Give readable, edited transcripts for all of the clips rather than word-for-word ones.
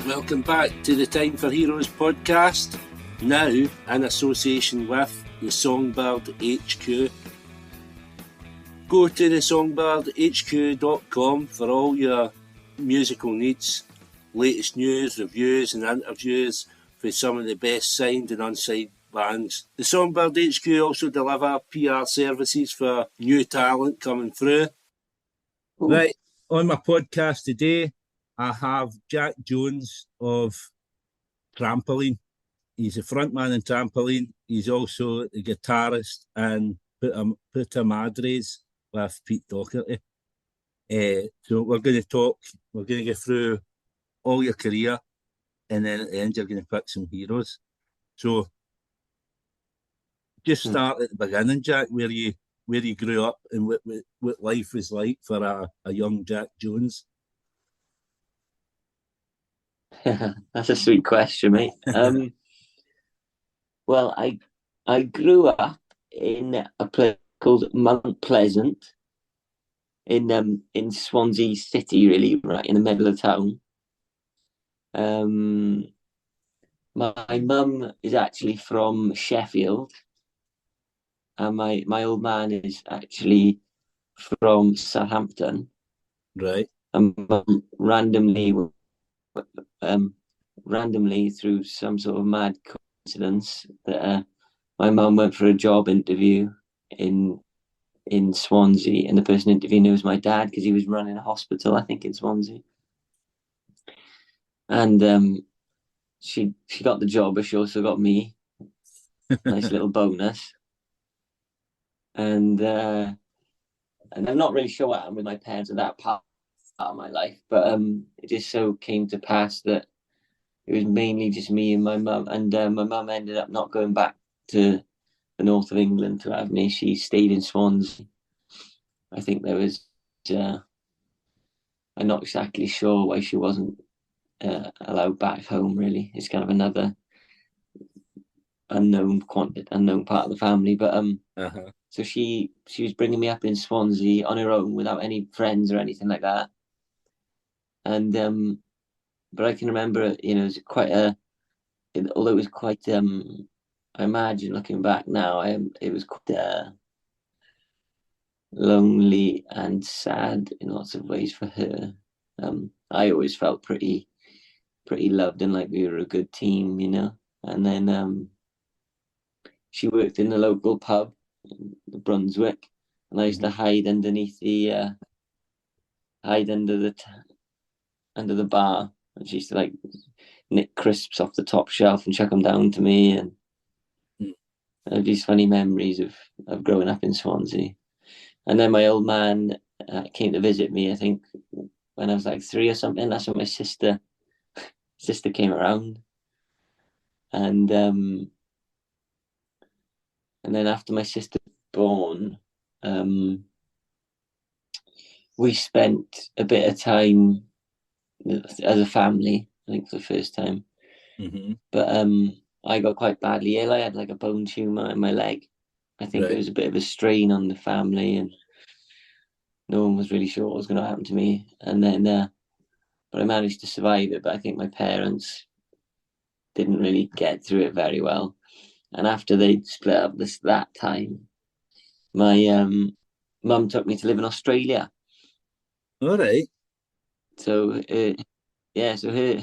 Welcome back to the Time for Heroes podcast, now in association with the Songbird HQ. Go to the songbirdhq.com for all your musical needs, latest news, reviews and interviews for some of the best signed and unsigned bands. The Songbird HQ also deliver PR services for new talent coming through. Ooh. Right, on my podcast today, I have Jack Jones of Trampolene. He's a frontman in Trampolene. He's also the guitarist in Puta Madres with Peter Doherty. So we're going to go through all your career, and then at the end you're going to pick some heroes. So just start at the beginning, Jack, where you grew up and what life was like for a young Jack Jones. That's a sweet question, mate. Well, I grew up in a place called Mount Pleasant in Swansea City, really, right in the middle of town. My mum is actually from Sheffield, and my old man is actually from Southampton. Right. And Mum randomly through some sort of mad coincidence that my mum went for a job interview in Swansea, and the person interviewing was my dad because he was running a hospital, I think, in Swansea. And she got the job, but she also got me. Nice little bonus. And I'm not really sure what happened with my parents at that part of my life, but it just so came to pass that it was mainly just me and my mum, and my mum ended up not going back to the north of England to have me. She stayed in Swansea. I think there was I'm not exactly sure why she wasn't allowed back home, really. It's kind of another unknown part of the family, but so she was bringing me up in Swansea on her own without any friends or anything like that. And but I can remember, it was although it was quite I imagine looking back now, it was quite lonely and sad in lots of ways for her. I always felt pretty loved and like we were a good team, and then she worked in the local pub, the Brunswick, and I used to hide underneath under the bar, and she used to like nick crisps off the top shelf and chuck them down to me, and these funny memories of growing up in Swansea. And then my old man came to visit me, I think when I was like 3 or something. That's when my sister came around, and then after my sister was born, we spent a bit of time as a family, I think, for the first time. But I got quite badly ill. I had like a bone tumor in my leg. I think There was a bit of a strain on the family, and no one was really sure what was going to happen to me. And then but I managed to survive it. But I think my parents didn't really get through it very well. And after they split up that time, my mum took me to live in Australia. All right. So so her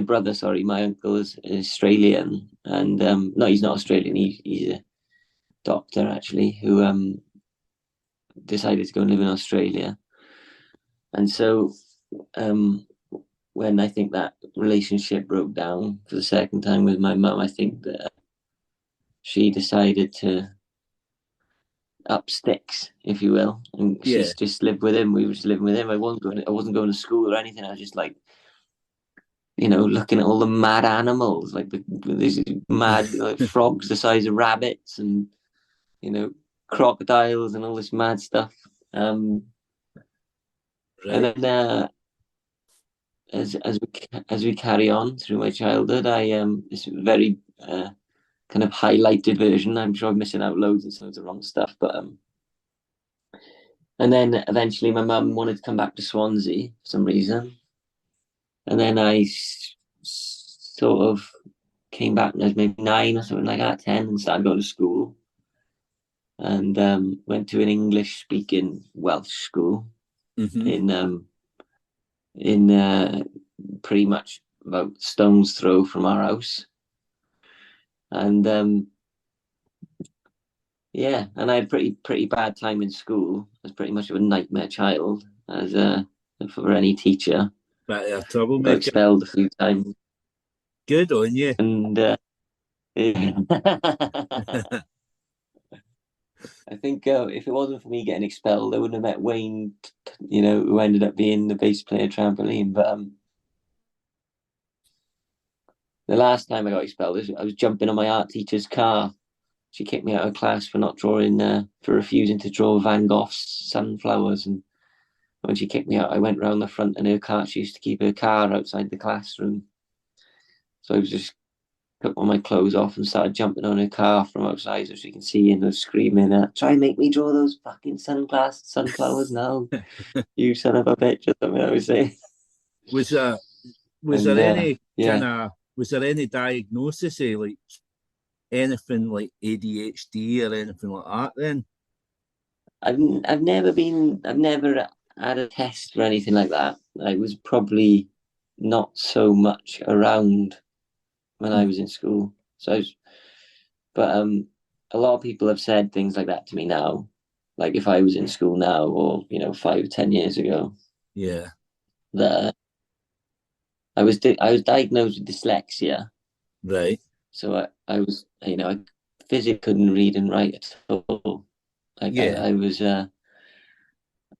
brother, my uncle is Australian, and no, he's not Australian. He's a doctor actually, who decided to go and live in Australia. And so when I think that relationship broke down for the second time with my mum, I think that she decided to up sticks, if you will, and she's just lived with him. We were just living with him. I wasn't going to school or anything. I was just like, looking at all the mad animals, like these mad like frogs the size of rabbits, and crocodiles and all this mad stuff. And then as we carry on through my childhood, this very kind of highlighted version. I'm sure I'm missing out loads and loads of wrong stuff, but And then eventually my mum wanted to come back to Swansea for some reason. And then I sort of came back when I was maybe 9 or something like that, 10, and started going to school. And went to an English speaking Welsh school in pretty much about stone's throw from our house. And yeah, and I had pretty bad time in school. I was pretty much of a nightmare child as for any teacher. But a Got troublemaker. expelled a few times. Good on you. And I think if it wasn't for me getting expelled, I wouldn't have met Wayne, who ended up being the bass player Trampoline. But the last time I got expelled, I was jumping on my art teacher's car. She kicked me out of class for not drawing, for refusing to draw Van Gogh's sunflowers. And when she kicked me out, I went round the front in her car. She used to keep her car outside the classroom. So I was just took all my clothes off and started jumping on her car from outside so she can see, and was screaming, try and make me draw those fucking sunflowers now, you son of a bitch, or something I was saying. Was there any diagnosis of like anything like ADHD or anything like that then? I've never had a test or anything like that. I was probably not so much around when I was in school. But a lot of people have said things like that to me now. Like if I was in school now, or 5 or 10 years ago, Yeah. that I was diagnosed with dyslexia. Right. So I was, I physically couldn't read and write at all. Like Yeah. I was in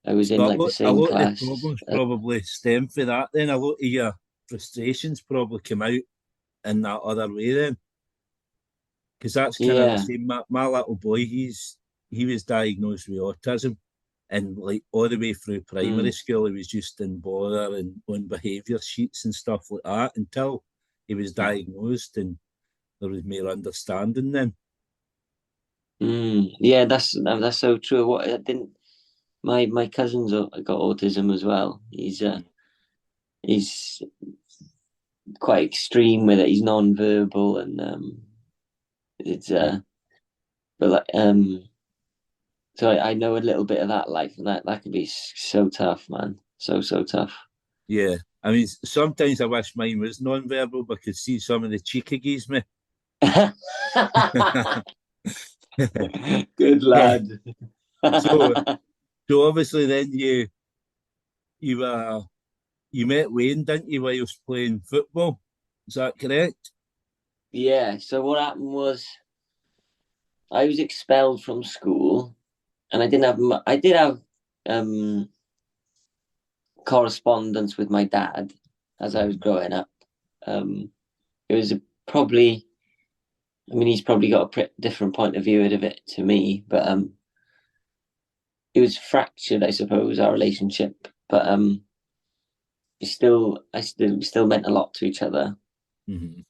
like the a same lot of the class. problems probably stem from that then. A lot of your frustrations probably come out in that other way then. Because that's kind of the same. My little boy, he was diagnosed with autism, and like all the way through primary school, he was just in bother and on behaviour sheets and stuff like that until he was diagnosed, and there was more understanding then. Yeah, that's so true. What I didn't my cousin's got autism as well. He's quite extreme with it. He's non-verbal, and it's but like so I know a little bit of that life, and that could be so tough, man. So tough. Yeah, I mean, sometimes I wish mine was non-verbal, but I could see some of the cheek he gives me. Good lad. so, so obviously, then you met Wayne, didn't you, while you was playing football? Is that correct? Yeah. So what happened was I was expelled from school, and I did have correspondence with my dad as I was growing up. It was probably, I mean, he's probably got a different point of view of it to me, but it was fractured, I suppose, our relationship. But I still meant a lot to each other. Mm-hmm.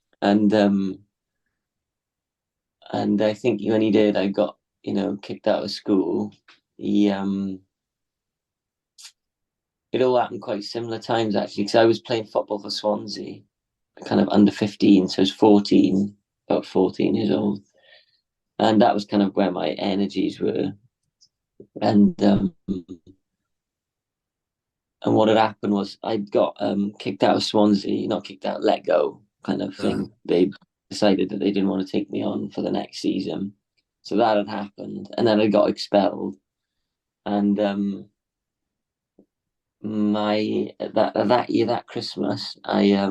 And I think when he did, I got kicked out of school. He It all happened quite similar times actually, because I was playing football for Swansea, kind of under 15, so I was 14, about 14 years old, and that was kind of where my energies were. And what had happened was I'd got kicked out of Swansea, not kicked out, let go kind of thing. They decided that they didn't want to take me on for the next season, so that had happened, and then I got expelled. And that year, that Christmas, I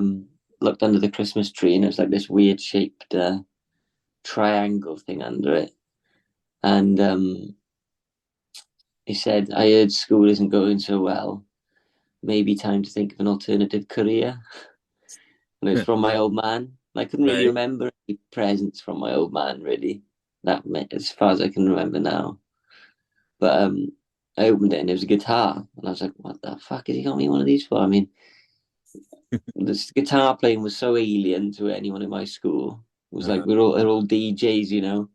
looked under the Christmas tree, and it was like this weird shaped triangle thing under it. And he said, I heard school isn't going so well. Maybe time to think of an alternative career. And it was from my old man. I couldn't really remember any presents from my old man, really. That as far as I can remember now. But I opened it and it was a guitar. And I was like, what the fuck has he got me one of these for? I mean, this guitar playing was so alien to anyone in my school. It was like they're all DJs,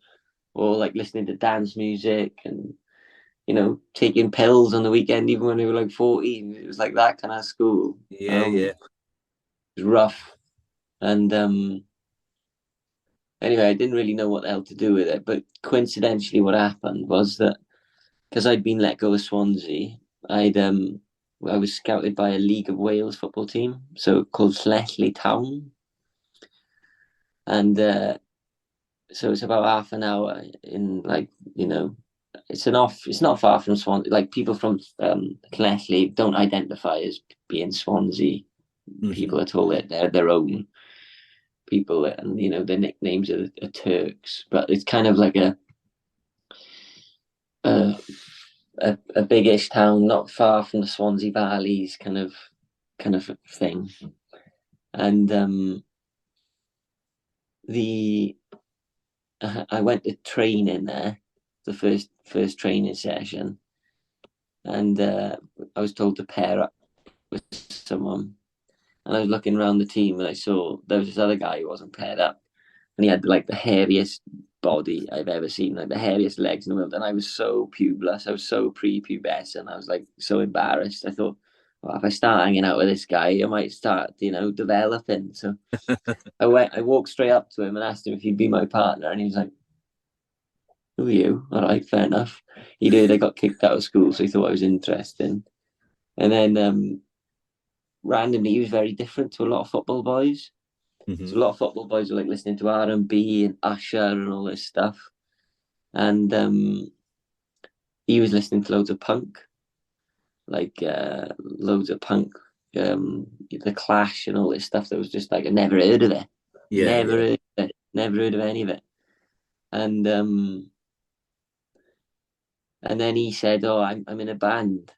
all like listening to dance music, and taking pills on the weekend, even when they were like 14. It was like that kind of school. Yeah, It was rough. And anyway, I didn't really know what the hell to do with it. But coincidentally, what happened was that because I'd been let go of Swansea, I was scouted by a League of Wales football team, so called Llanelli Town. And so it's about half an hour in, like, it's not far from Swansea. Like, people from Llanelli don't identify as being Swansea people at all. They're their own people, and their nicknames are Turks. But it's kind of like a a biggish town, not far from the Swansea Valleys, kind of thing. And I went to training there, the first training session, and I was told to pair up with someone. And I was looking around the team, and I saw there was this other guy who wasn't paired up, and he had like the hairiest body I've ever seen, like the hairiest legs in the world. And I was so pubeless, I was so prepubescent, I was like so embarrassed. I thought, well, if I start hanging out with this guy, I might start, developing. So I walked straight up to him and asked him if he'd be my partner, and he was like, "Who are you?" All right, fair enough. He did. I got kicked out of school, so he thought I was interesting. And then randomly, he was very different to a lot of football boys. So a lot of football boys were like listening to R&B and Usher and all this stuff, and he was listening to loads of punk, like loads of punk, the Clash and all this stuff. That was just like, I never heard of it, heard of it, never heard of any of it, and then he said, "Oh, I'm in a band.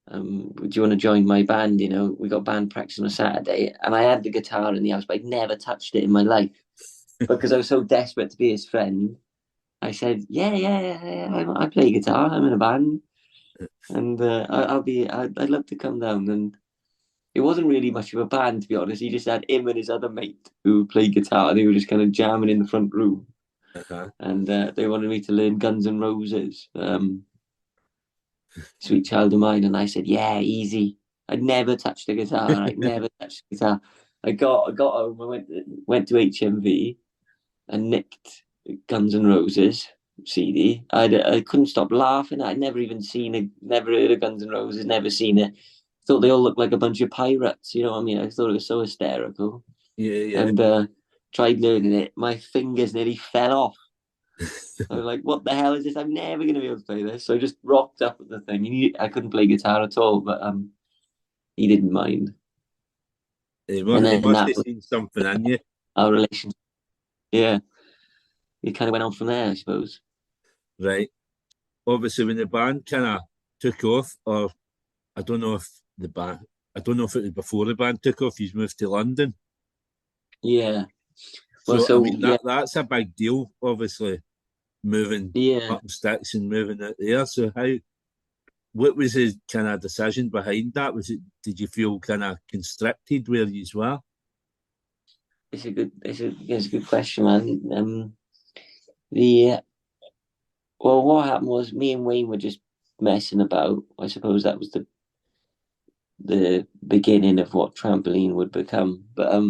Do you want to join my band? We got band practice on a Saturday." And I had the guitar in the house, but I'd never touched it in my life because I was so desperate to be his friend. I said, "Yeah. I play guitar. I'm in a band, and I'd love to come down." And it wasn't really much of a band, to be honest. He just had him and his other mate who played guitar, and they were just kind of jamming in the front room. And they wanted me to learn Guns N' Roses. Sweet Child of Mine, and I said, "Yeah, easy." I'd never touched the guitar. I'd never touched the guitar. I got home. I went to HMV and nicked Guns N' Roses CD. I couldn't stop laughing. I'd never even never heard of Guns N' Roses, never seen it. Thought they all looked like a bunch of pirates. You know what I mean? I thought it was so hysterical. Yeah. And tried learning it. My fingers nearly fell off. I was like, "What the hell is this? I'm never going to be able to play this." So I just rocked up at the thing. I couldn't play guitar at all, but he didn't mind. He And then must that have was seen something in you. our relationship. Yeah, it kind of went on from there, I suppose. Right. Obviously, when the band kind of took off, or I don't know if it was before the band took off, he's moved to London. Yeah. Well, So I mean, that's a big deal, obviously, moving up the sticks and moving out there. So what was his kind of decision behind that? Did you feel kind of constricted where you were? It's a good question, man. Well, what happened was me and Wayne were just messing about. I suppose that was the beginning of what Trampoline would become. But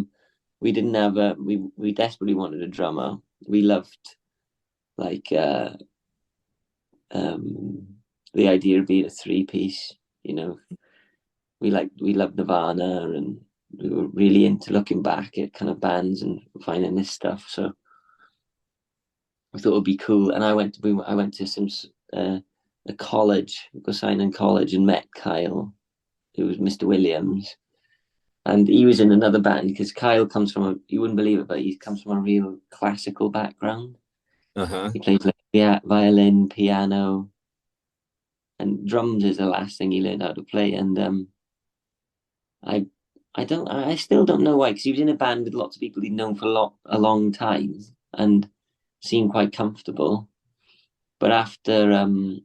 we didn't have we desperately wanted a drummer. We loved, like, the idea of being a three-piece. We loved Nirvana, and we were really into looking back at kind of bands and finding this stuff. So I thought it would be cool. And I went to some a college, go sign in college, and met Kyle, who was Mr. Williams. And he was in another band because Kyle comes from you wouldn't believe it, but he comes from a real classical background. He plays like violin, piano, and drums is the last thing he learned how to play. And I still don't know why, because he was in a band with lots of people he'd known for a long time and seemed quite comfortable. But after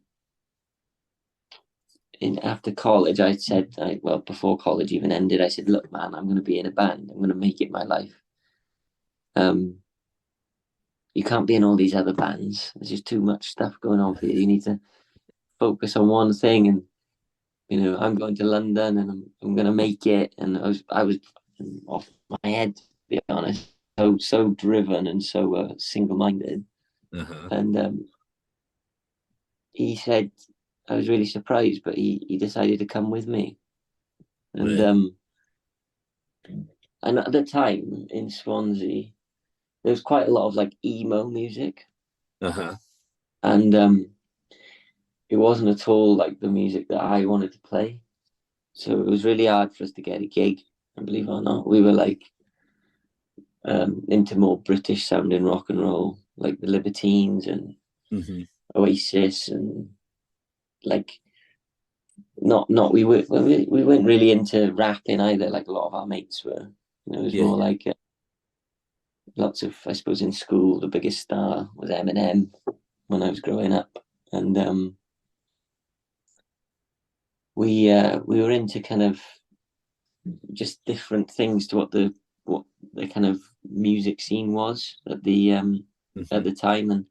college, I said, before college even ended, I said, "Look, man, I'm going to be in a band. I'm going to make it my life. You can't be in all these other bands. There's just too much stuff going on for you. You need to focus on one thing, and I'm going to London and I'm going to make it. And I was off my head, to be honest. So driven and so single-minded. Uh-huh. And he said, I was really surprised, but he decided to come with me. And Right. And at the time in Swansea, there was quite a lot of like emo music, Uh-huh. and it wasn't at all like the music that I wanted to play. So it was really hard for us to get a gig. And believe it or not, we were like into more British sounding rock and roll, like the Libertines and Oasis, and like not we weren't really into rapping either. Like a lot of our mates were. It was more like lots of, I suppose, in school the biggest star was Eminem when I was growing up, and we were into kind of just different things to what the kind of music scene was at the time,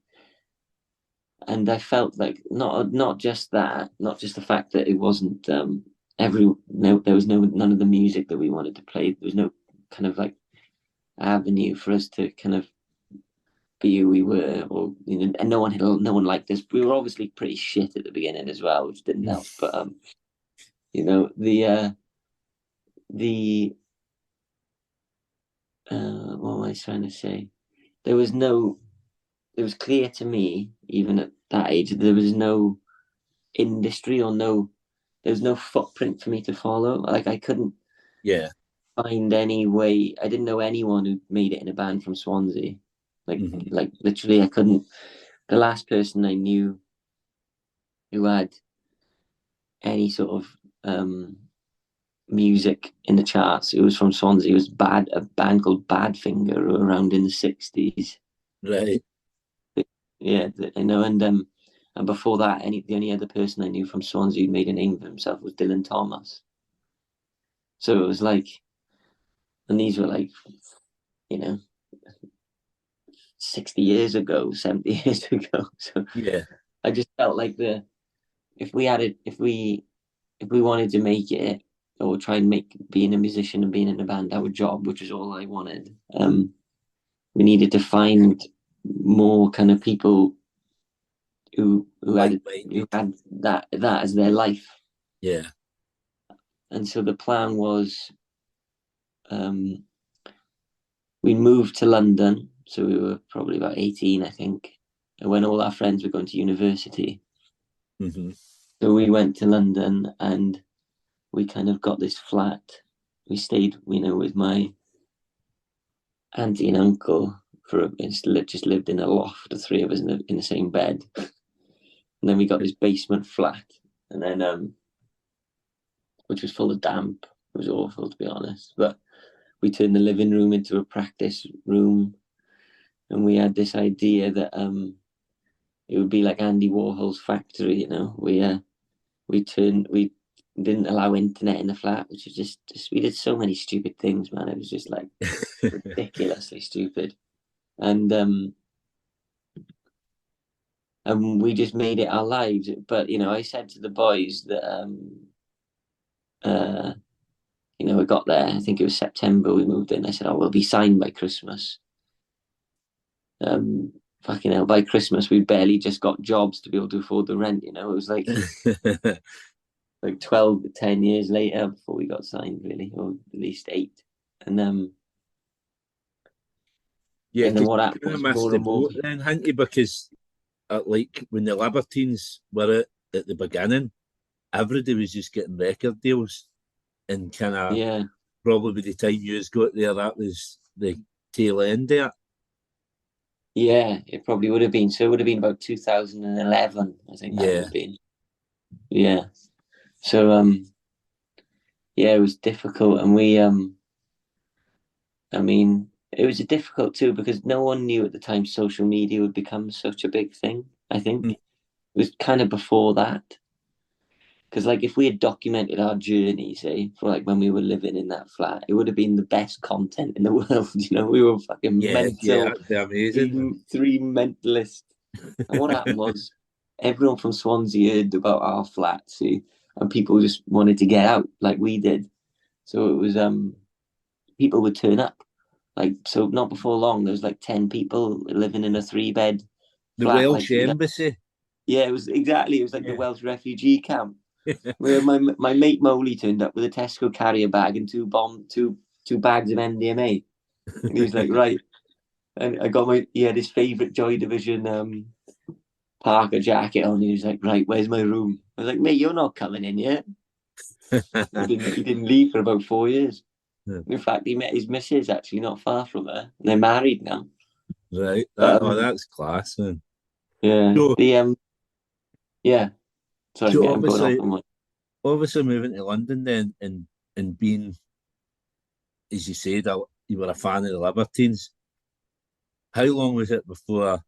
and I felt like not just that, not just the fact that it wasn't there was none of the music that we wanted to play. There was no kind of like avenue for us to kind of be who we were, or and no one liked us. We were obviously pretty shit at the beginning as well, which didn't help. But the what am I trying to say? There was it was clear to me, even at that age, there was no industry or there was no footprint for me to follow. Like I couldn't find any way. I didn't know anyone who made it in a band from Swansea. Like literally, I couldn't. The last person I knew who had any sort of music in the charts, it was from Swansea. It was a band called Badfinger, who were around in the 60s. Right. Yeah, I know. And before that, the only other person I knew from Swansea who made a name for himself was Dylan Thomas. So it was like, and these were like, 60 years ago, 70 years ago. So I just felt like if we wanted to make it, or try and being a musician and being in a band our job, which is all I wanted, we needed to find more kind of people who had that as their life. Yeah. And so the plan was, we moved to London, so we were probably about 18, I think, when all our friends were going to university. So we went to London and we kind of got this flat. We stayed, with my auntie and uncle just lived in a loft, the three of us in the same bed. And then we got this basement flat, and then which was full of damp. It was awful, to be honest. But we turned the living room into a practice room, and we had this idea that it would be like Andy Warhol's factory. We didn't allow internet in the flat, which is just we did so many stupid things, man. It was just like ridiculously stupid, and we just made it our lives. But I said to the boys that we got there. I think it was September we moved in. I said, "Oh, we'll be signed by Christmas." Fucking hell! By Christmas, we barely just got jobs to be able to afford the rent. It was like like 10 years later before we got signed, really, or at least 8. And then what happened was missed the boat then, hadn't you? Because like when the Libertines were at the beginning, everybody was just getting record deals, and kind of probably by the time you got there, that was the tail end of it. Yeah, it probably would have been. So it would have been about 2011, I think that would have been. Yeah. So it was difficult, and we I mean, it was difficult too because no one knew at the time social media would become such a big thing. I think it was kind of before that. Because like if we had documented our journey, say, for like when we were living in that flat, it would have been the best content in the world. We were fucking mental. Yeah, amazing. Three mentalists. And what happened was everyone from Swansea heard about our flat, see, and people just wanted to get out like we did. So it was people would turn up. Like, so not before long, there was like 10 people living in a 3-bed The flat. Welsh embassy. Yeah, it was like the Welsh refugee camp. Where my mate Moley turned up with a Tesco carrier bag and two bags of MDMA. And he was like, right. And I got he had his favourite Joy Division Parker jacket on. He was like, right, where's my room? I was like, mate, you're not coming in yet. He didn't leave for about 4 years. In fact, he met his missus actually not far from her. And they're married now. Right. That's class, man. Yeah. So, yeah. Sorry, so mate, I'm going off on my... obviously moving to London then and being, as you said, you were a fan of the Libertines. How long was it before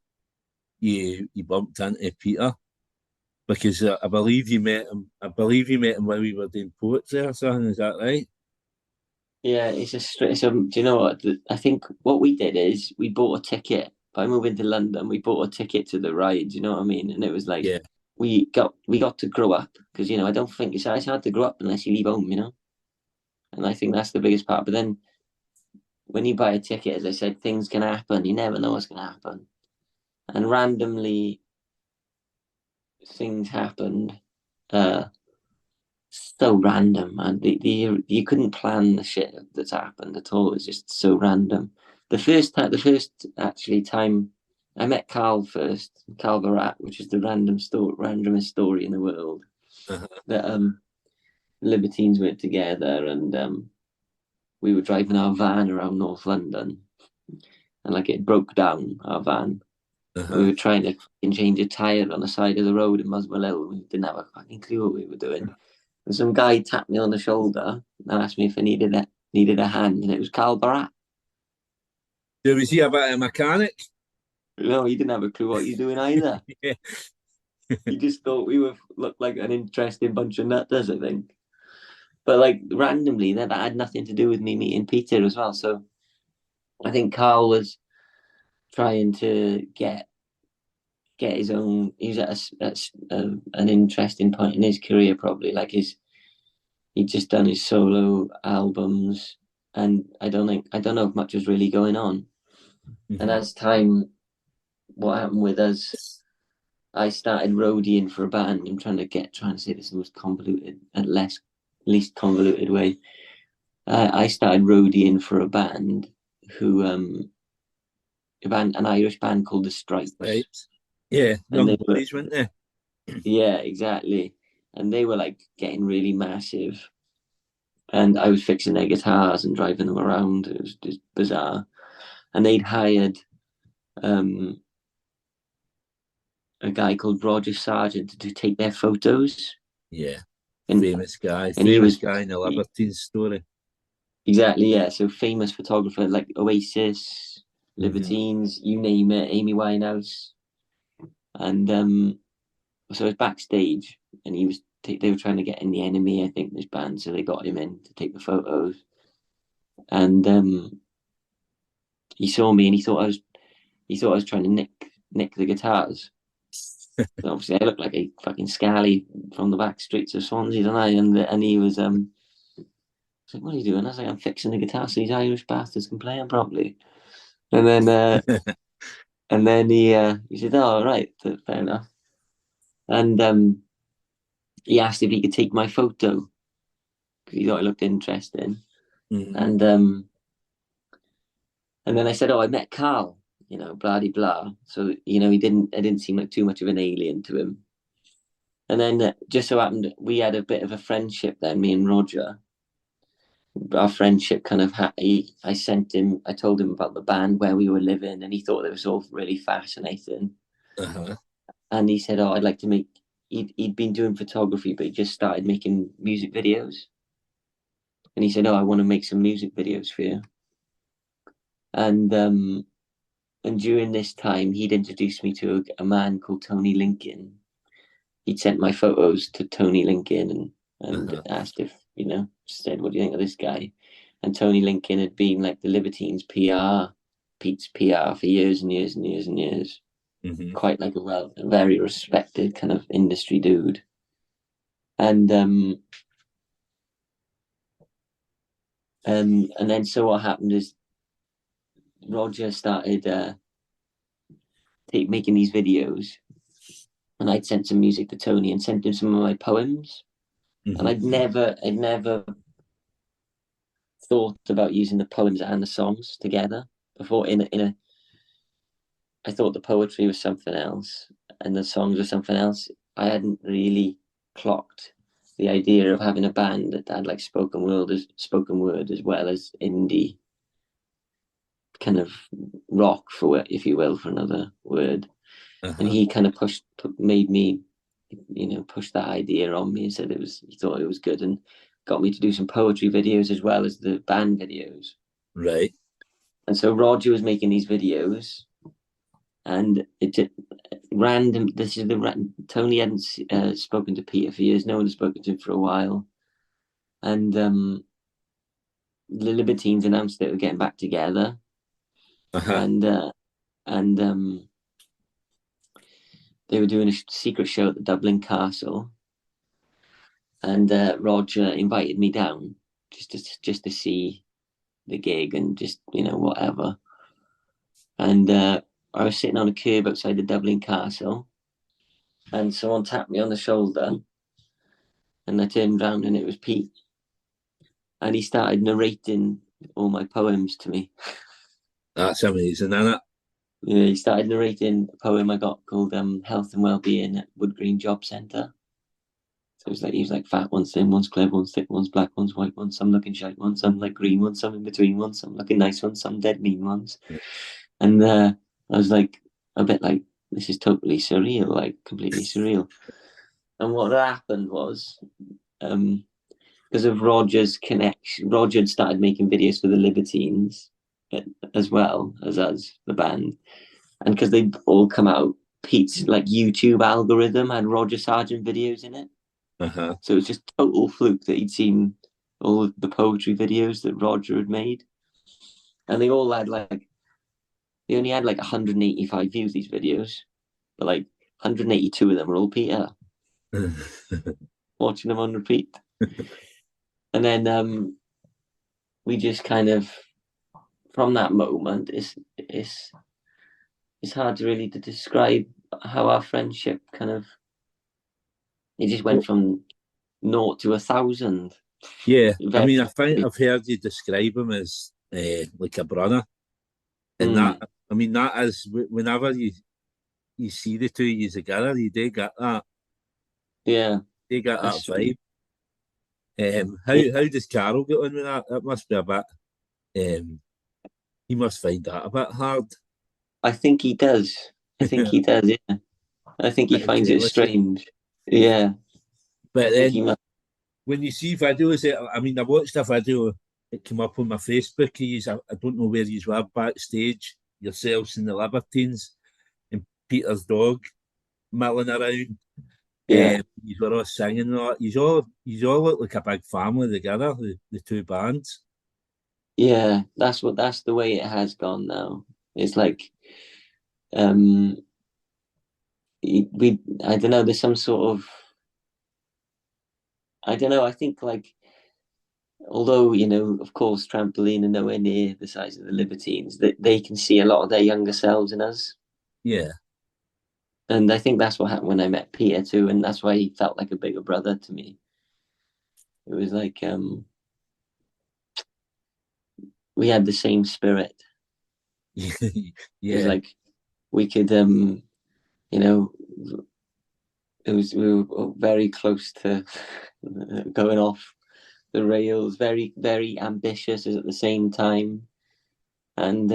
you bumped into Peter? Because I believe you met him. I believe you met him when we were doing poetry or something. Is that right? Yeah, do you know what? I think what we did is we bought a ticket. By moving to London, we bought a ticket to the ride. Do you know what I mean? And it was like Yeah. we got to grow up because I don't think it's hard to grow up unless you leave home. And I think that's the biggest part. But then when you buy a ticket, as I said, things can happen. You never know what's going to happen, and randomly things happened. So random, man. You couldn't plan the shit that's happened at all. It's just so random. The first actually time I met Carl first, Carl Barat, which is the randomest story in the world. Uh-huh. That Libertines were together, and we were driving our van around North London, and like it broke down our van. Uh-huh. We were trying to change a tire on the side of the road in Muswell Hill. We didn't have a fucking clue what we were doing. And some guy tapped me on the shoulder and asked me if I needed a hand, and it was Carl Barat. Was he a bit of a mechanic? No, he didn't have a clue what he's doing either. Yeah. He just thought we looked like an interesting bunch of nutters, I think. But like randomly, that had nothing to do with me meeting Peter as well. So I think Carl was trying to get his own. He was at an interesting point in his career, probably. Like he'd just done his solo albums, and I don't know if much was really going on. Mm-hmm. And as time, what happened with us, I started roadieing for a band. I'm trying to say this in the most convoluted and least convoluted way. I started roadieing for a band an Irish band called the Stripes. Right. Yeah, young boys, weren't they? Yeah, exactly. And they were like getting really massive. And I was fixing their guitars and driving them around. It was just bizarre. And they'd hired a guy called Roger Sargent to take their photos. Yeah, and famous guy in the Libertines story. Exactly, yeah. So famous photographer like Oasis, Libertines, you name it, Amy Winehouse. And so I was backstage, and they were trying to get in the Enemy, I think, this band, so they got him in to take the photos. And he saw me, and he thought I was trying to nick the guitars. So obviously, I looked like a fucking scally from the back streets of Swansea, don't I? And he was like, "What are you doing?" I was like, "I'm fixing the guitar so these Irish bastards can play them properly." And then he said, "Oh, all right, fair enough." And he asked if he could take my photo because he thought it looked interesting. Mm-hmm. And then I said, "Oh, I met Carl, blah de blah." So I didn't seem like too much of an alien to him. And then just so happened we had a bit of a friendship then, me and Roger. Our friendship kind of I told him about the band, where we were living, and he thought it was all really fascinating. Uh-huh. And he said, "Oh, I'd like to make." He'd been doing photography, but he just started making music videos. And he said, "Oh, I want to make some music videos for you." And during this time, he'd introduced me to a man called Tony Lincoln. He'd sent my photos to Tony Lincoln and asked if, said, "What do you think of this guy?" And Tony Lincoln had been like the Libertines' PR, Pete's PR for years and years and years and years. quite like a very respected kind of industry dude. And then so what happened is Roger started making these videos, and I'd sent some music to Tony and sent him some of my poems. And I'd never thought about using the poems and the songs together before. I thought the poetry was something else and the songs were something else. I hadn't really clocked the idea of having a band that had like spoken word as well as indie kind of rock, for if you will, for another word. And he kind of made me, push that idea on me and said he thought it was good, and got me to do some poetry videos as well as the band videos. Right. And so Roger was making these videos, and it just random. Tony hadn't spoken to Peter for years. No one had spoken to him for a while, and the Libertines announced they were getting back together, and they were doing a secret show at the Dublin Castle, and Roger invited me down just to see the gig and just whatever. And I was sitting on a curb outside the Dublin Castle, and someone tapped me on the shoulder, and I turned around and it was Pete, and he started narrating all my poems to me. That's amazing, isn't it? Yeah, he started narrating a poem I got called Health and Wellbeing at Wood Green Job Centre. So he was like fat one's thin, one's clever, one's thick, one's black, one's white, one's some looking shite ones, some like green ones, some in between ones, some looking nice ones, some dead mean ones. And I was like a bit like, this is totally surreal, like completely surreal. And what happened was, because of Roger's connection, Roger had started making videos for the Libertines as well as us, the band. And because they'd all come out, Pete's like YouTube algorithm had Roger Sargent videos in it. So it was just total fluke that he'd seen all of the poetry videos that Roger had made. And they all had they only had like 185 views, these videos, but like 182 of them were all Peter watching them on repeat. And then we just kind of, from that moment, it's hard to really to describe how our friendship kind of, it just went from 0 to 1,000. Yeah, I mean, I've heard you describe him as like a brother, and that, I mean, that is whenever you see the two of you together, you do get that. Yeah, they get that vibe. How does Carol get on with that? That must be a bit. He must find that a bit hard. I think he does. He does. Yeah, I think he finds it strange. Yeah, but then when you see videos, I mean, I watched a video that came up on my Facebook. I don't know where you were backstage, yourselves and the Libertines, and Peter's dog milling around. Yeah, you were all singing. You all look like a big family together. The two bands. Yeah, that's the way it has gone now. It's like, I don't know. There's some sort of, I don't know. I think like, although of course, Trampoline are nowhere near the size of the Libertines, that they can see a lot of their younger selves in us. Yeah. And I think that's what happened when I met Peter too, and that's why he felt like a bigger brother to me. It was like we had the same spirit. Yeah. It was like we could we were very close to going off the rails, very, very ambitious at the same time. And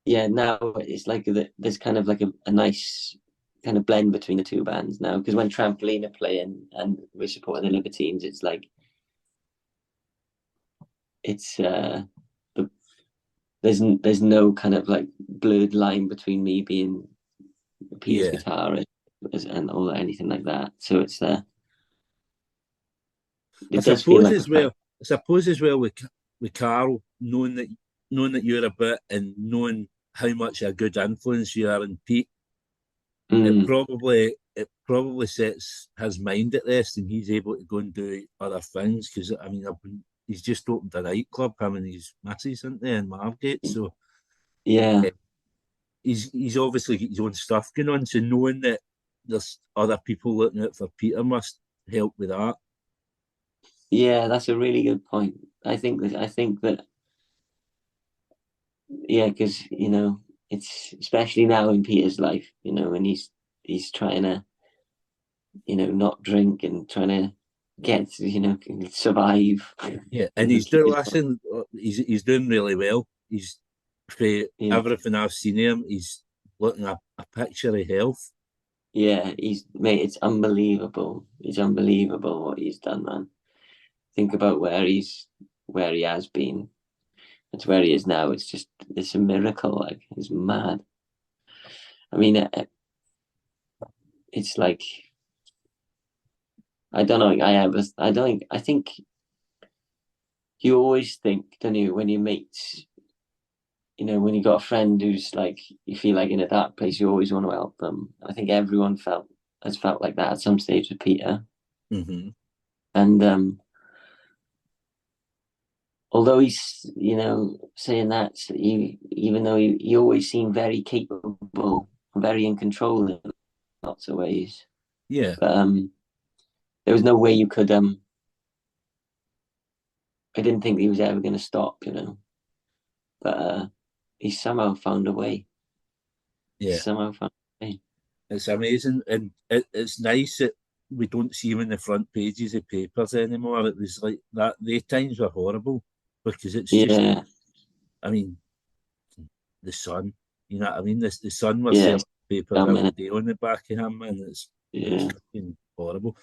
now it's like there's kind of like a nice kind of blend between the two bands now, because when Trampoline are playing and we're supporting the Libertines, it's like there's no kind of like blurred line between me being Peter's guitarist and all anything like that. So it's I suppose as well with Carl, knowing that you're a bit and knowing how much a good influence you are in Pete, Mm. it probably sets his mind at rest, and he's able to go and do other things. Because I mean, he's just opened a nightclub, him and his missus, isn't they, in Margate. So Yeah. He's obviously got his own stuff going on. So knowing that there's other people looking out for Peter must help with that. Yeah, that's a really good point. I think that yeah, because it's especially now in Peter's life, when he's trying to not drink and trying to get survive. Yeah, and he's doing. Listen, he's doing really well. He's for Yeah, everything I've seen him. He's looking a picture of health. yeah, mate. It's unbelievable. It's unbelievable what he's done, man. Think about where he has been. It's where he is now. It's a miracle. Like, it's mad. I mean, it's like, I don't know. I don't. I think you always think, don't you, when you meet, when you got a friend who's like, you feel like in a dark place, you always want to help them. I think everyone has felt like that at some stage with Peter. Mm-hmm. And although he's, saying that, even though he always seemed very capable, very in control in lots of ways. Yeah, But there was no way you could. I didn't think he was ever going to stop, But he somehow found a way. yeah. Somehow found a way. It's amazing, and it's nice that we don't see him in the front pages of papers anymore. It was like that. The times were horrible because it's just. Yeah, I mean, the Sun. You know what I mean? The Sun was yeah, selling papers some every minute. day on the back of him, and it's Yeah. fucking horrible.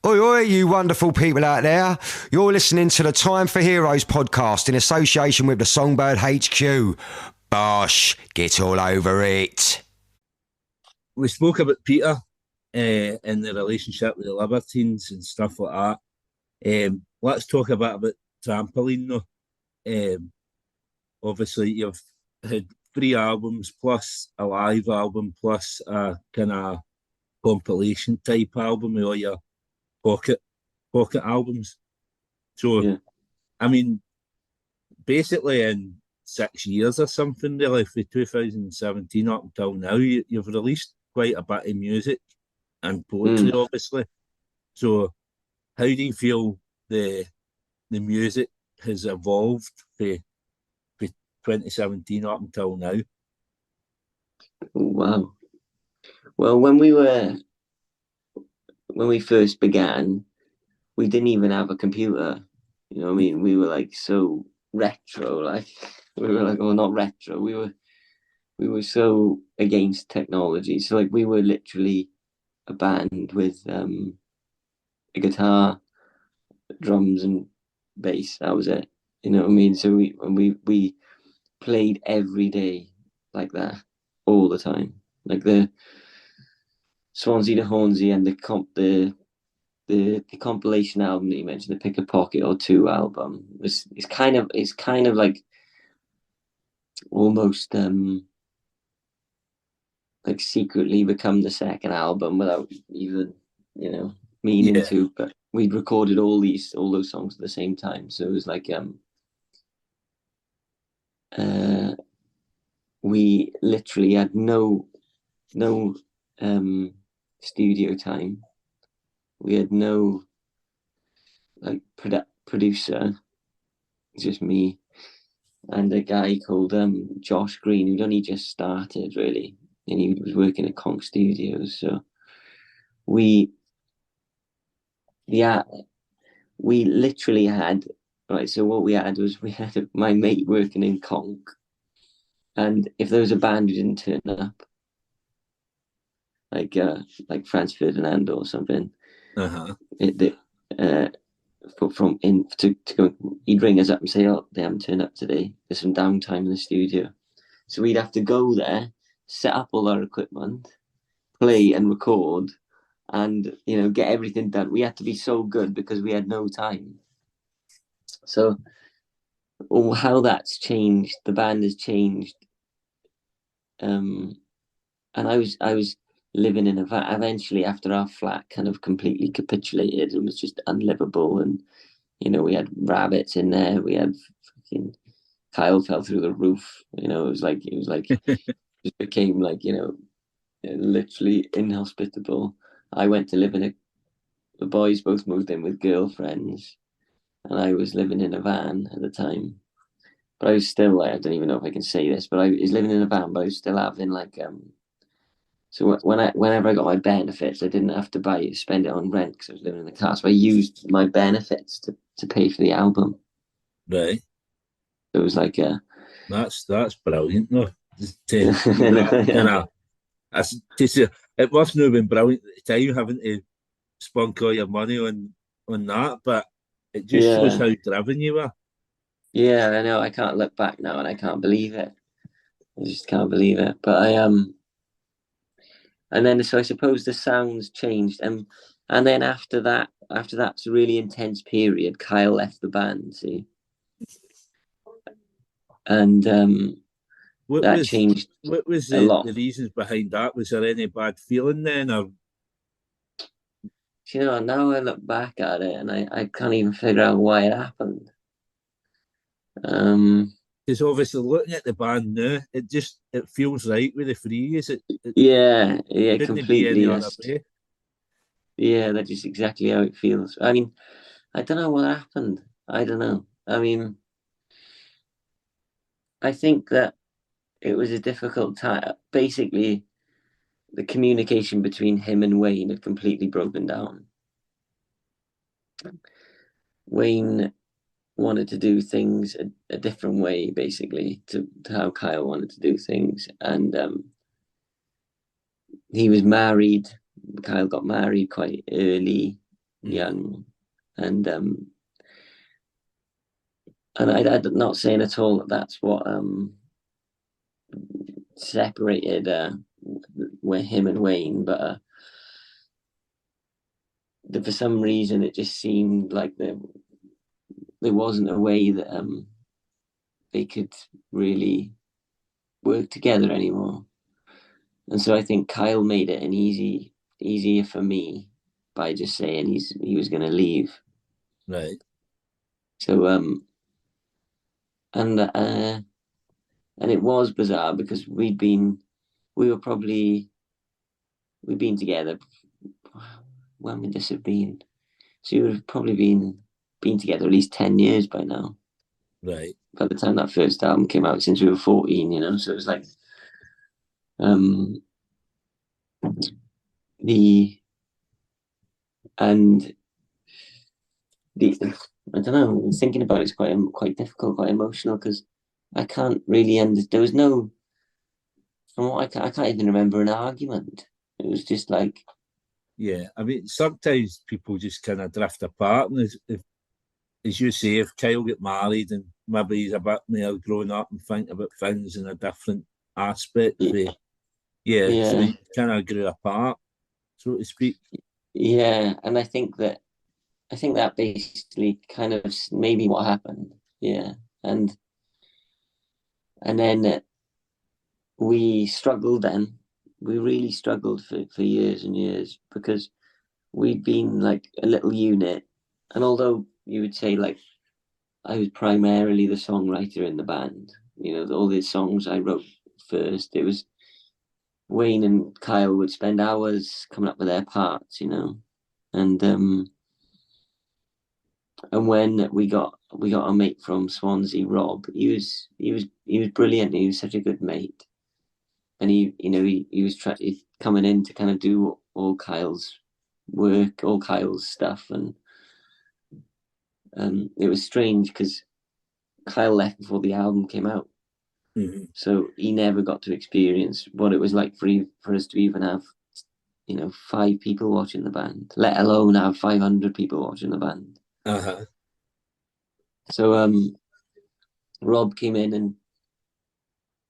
Oi, oi, you wonderful people out there. You're listening to the Time for Heroes podcast in association with the Songbird HQ. Bosh, get all over it. We spoke about Peter and the relationship with the Libertines and stuff like that. Let's talk a bit about Trampoline though. Obviously, you've had 3 albums plus a live album plus a kind of compilation type album with all your pocket albums. So, Yeah. I mean, basically in 6 years or something, really, from 2017 up until now, you've released quite a bit of music and poetry, obviously. So, how do you feel the music has evolved for 2017 up until now? Wow. Well, when we first began, we didn't even have a computer. You know what I mean? We were like so retro, like we were like, oh, not retro. We were so against technology. So like we were literally a band with a guitar, drums, and bass. That was it. You know what I mean? So we played every day like that all the time. Like the Swansea to Hornsey and the compilation album that you mentioned, the Pick a Pocket or Two album, it's kind of like almost like secretly become the second album without even meaning Yeah, to. But we'd recorded all those songs at the same time, so it was like we literally had no studio time. We had no like producer, just me and a guy called Josh Green, who'd only just started really, and he was working at Conk Studios. So we, yeah, we literally had right. So what we had was we had my mate working in Conk, and if there was a band who didn't turn up, like Franz Ferdinand or something, it from in to go, he'd ring us up and say, "Oh, they haven't turned up today. There's some downtime in the studio." So we'd have to go there, set up all our equipment, play and record, and get everything done. We had to be so good because we had no time. So, how that's changed, the band has changed and I was living in a van. Eventually, after our flat kind of completely capitulated and was just unlivable, and we had rabbits in there. We had fucking Kyle fell through the roof. It was like it became like literally inhospitable. I went to live in the boys both moved in with girlfriends, and I was living in a van at the time. But I was still like, I don't even know if I can say this, but I was living in a van, but I was still having like so whenever I got my benefits, I didn't have to spend it on rent because I was living in the car. So I used my benefits to pay for the album. Right. It was like That's brilliant, though. It must not have been brilliant at the time having to spunk all your money on that, but it just shows how driven you were. Yeah, I know. I can't look back now, and I can't believe it. I just can't believe it. But and then so I suppose the sounds changed, and then after that really intense period, Kyle left the band. See, and that changed. What was a lot. the reasons behind that? Was there any bad feeling then, or? Now I look back at it, and I can't even figure out why it happened. Because obviously looking at the band now, it feels right with the Freeze. Yeah, couldn't completely. Be any other way. Yeah, that's just exactly how it feels. I mean, I don't know what happened. I don't know. I mean, I think that it was a difficult time. Basically, the communication between him and Wayne had completely broken down. Wayne wanted to do things a different way, basically, to how Kyle wanted to do things. And he was married. Kyle got married quite early, young. And I'm not saying at all that that's what separated him and Wayne, but for some reason it just seemed like there wasn't a way that they could really work together anymore. And so I think Kyle made it easier for me by just saying he was going to leave. Right. So and it was bizarre because we'd been together. When would this have been? So we would have probably been together at least 10 years by now. Right. By the time that first album came out, since we were 14, so it was like I don't know, thinking about it's quite difficult, quite emotional, because I can't really understand. There was no, from what I can't even remember an argument. It was just like, yeah. I mean, sometimes people just kind of drift apart, and as you say, if Kyle get married and maybe he's a bit more grown up and think about things in a different aspect, so he kind of grew apart, so to speak. Yeah, and I think that basically kind of maybe what happened. Yeah, and then we struggled. Then we really struggled for years and years because we'd been like a little unit, and although you would say like I was primarily the songwriter in the band, all the songs I wrote first, it was Wayne and Kyle would spend hours coming up with their parts, and when we got a mate from Swansea, Rob, he was brilliant. He was such a good mate, and he was coming in to kind of do all Kyle's work, all Kyle's stuff, and it was strange because Kyle left before the album came out, so he never got to experience what it was like for us to even have 5 people watching the band, let alone have 500 people watching the band. So Rob came in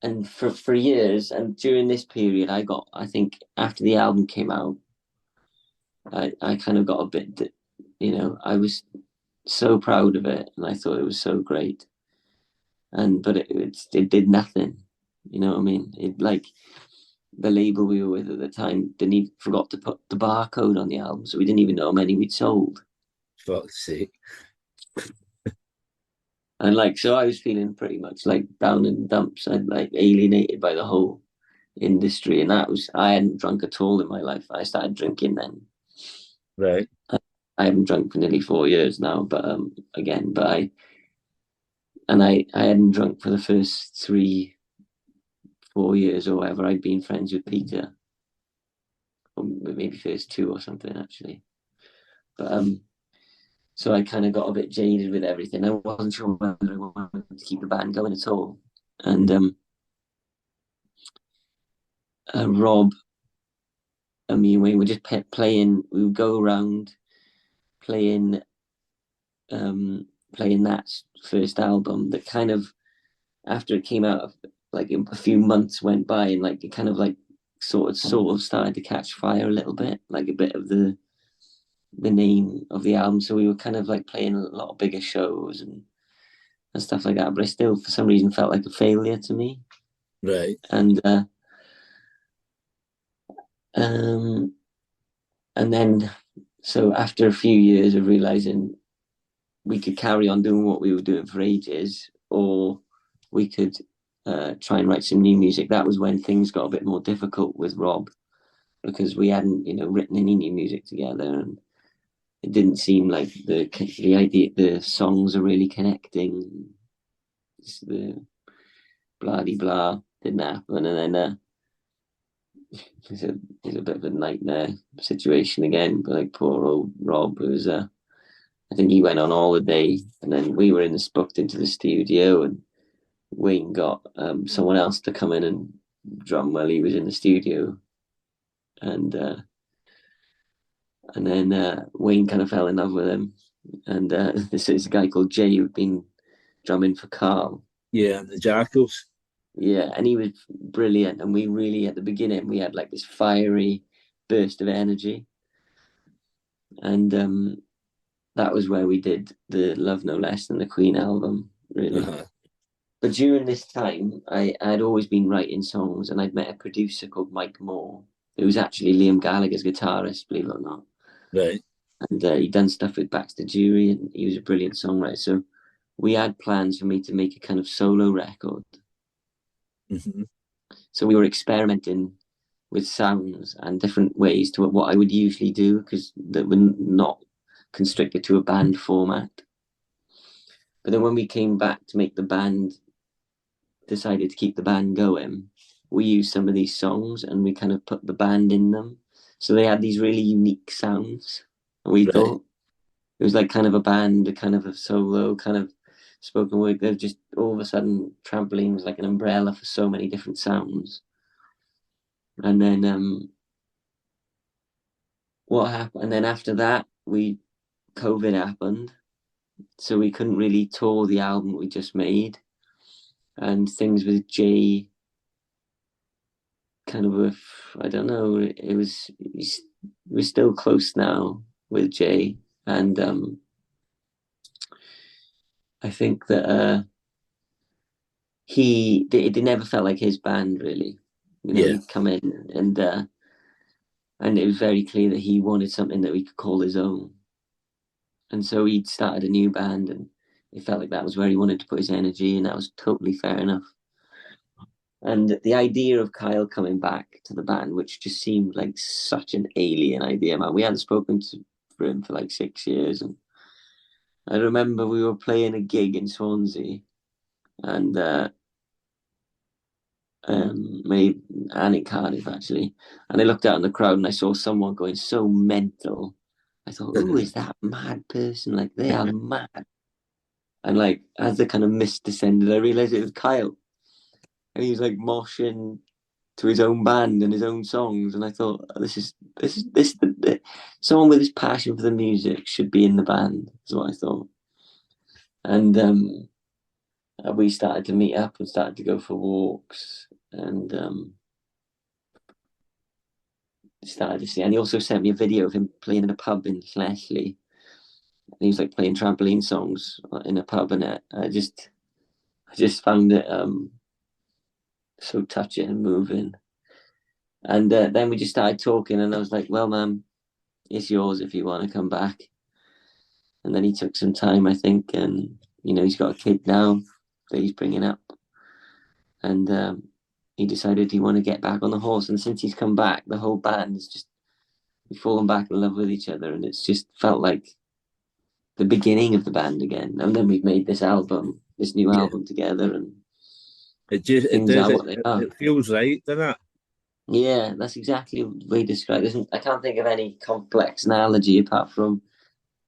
and for years, and during this period I think after the album came out, I kind of got a bit, I was so proud of it and I thought it was so great, but it did nothing. You know what I mean? It like the label we were with at the time forgot to put the barcode on the album, so we didn't even know how many we'd sold. Fuck's sake. And like, so I was feeling pretty much like down in the dumps. I'd like alienated by the whole industry, and I hadn't drunk at all in my life. I started drinking then. Right. I haven't drunk for nearly 4 years now, but I hadn't drunk for the first 3-4 years or whatever. I'd been friends with Peter, or maybe first 2 or something actually. But so I kind of got a bit jaded with everything. I wasn't sure whether I wanted to keep the band going at all. And Rob and me and Wayne were just playing. We would go around playing that first album that kind of, after it came out, like a few months went by, and like it kind of like sort of started to catch fire a little bit, like a bit of the name of the album. So we were kind of like playing a lot of bigger shows and stuff like that. But I still, for some reason, felt like a failure to me. Right. And then, so after a few years of realizing we could carry on doing what we were doing for ages, or we could try and write some new music. That was when things got a bit more difficult with Rob, because we hadn't, written any new music together, and it didn't seem like the songs are really connecting. Just the blah de blah didn't happen, and then it's a bit of a nightmare situation again. But like poor old Rob, who's I think he went on holiday, and then we were booked into the studio, and Wayne got someone else to come in and drum while he was in the studio, and then Wayne kind of fell in love with him, and this is a guy called Jay who'd been drumming for Carl. Yeah, the Jackals. Yeah, and he was brilliant, and we really, at the beginning, we had like this fiery burst of energy, and that was where we did the Love No Less and the Queen album, really. But during this time, I'd always been writing songs, and I'd met a producer called Mike Moore, who was actually Liam Gallagher's guitarist, believe it or not. Right. And he'd done stuff with Baxter Jury, and he was a brilliant songwriter. So we had plans for me to make a kind of solo record. Mm-hmm. So we were experimenting with sounds and different ways to what I would usually do, because that were not constricted to a band format. But then when we came back to make the band, decided to keep the band going, we used some of these songs and we kind of put the band in them. So they had these really unique sounds. And we thought it was like kind of a band, a kind of a solo, kind of spoken word. They're just all of a sudden, Trampoline was like an umbrella for so many different sounds. And then what happened? And then after that, COVID happened, so we couldn't really tour the album we just made, and things with Jay kind of I don't know. We're still close now with Jay, and I think that it never felt like his band really. He'd come in, and it was very clear that he wanted something that we could call his own. And so he'd started a new band, and it felt like that was where he wanted to put his energy, and that was totally fair enough. And the idea of Kyle coming back to the band, which just seemed like such an alien idea, man. We hadn't spoken for him for like 6 years. And I remember we were playing a gig in Swansea, and in Cardiff actually. And I looked out in the crowd and I saw someone going so mental. I thought, who is that mad person? Like, they are mad. And like, as the kind of mist descended, I realized it was Kyle. And he was like moshing to his own band and his own songs. And I thought, this someone with his passion for the music should be in the band, is what I thought. And we started to meet up and started to go for walks, and started to see. And he also sent me a video of him playing in a pub in Llanelli. And he was like playing Trampoline songs in a pub, and I just found it so touching and moving. And then we just started talking, and I was like, well, man, it's yours if you want to come back. And then he took some time, I think, and, he's got a kid now that he's bringing up. And he decided he wanted to get back on the horse. And since he's come back, the whole band has just fallen back in love with each other. And it's just felt like the beginning of the band again. And then we've made this new album together. And it feels right, doesn't it? Yeah, that's exactly the way to describe it. I can't think of any complex analogy apart from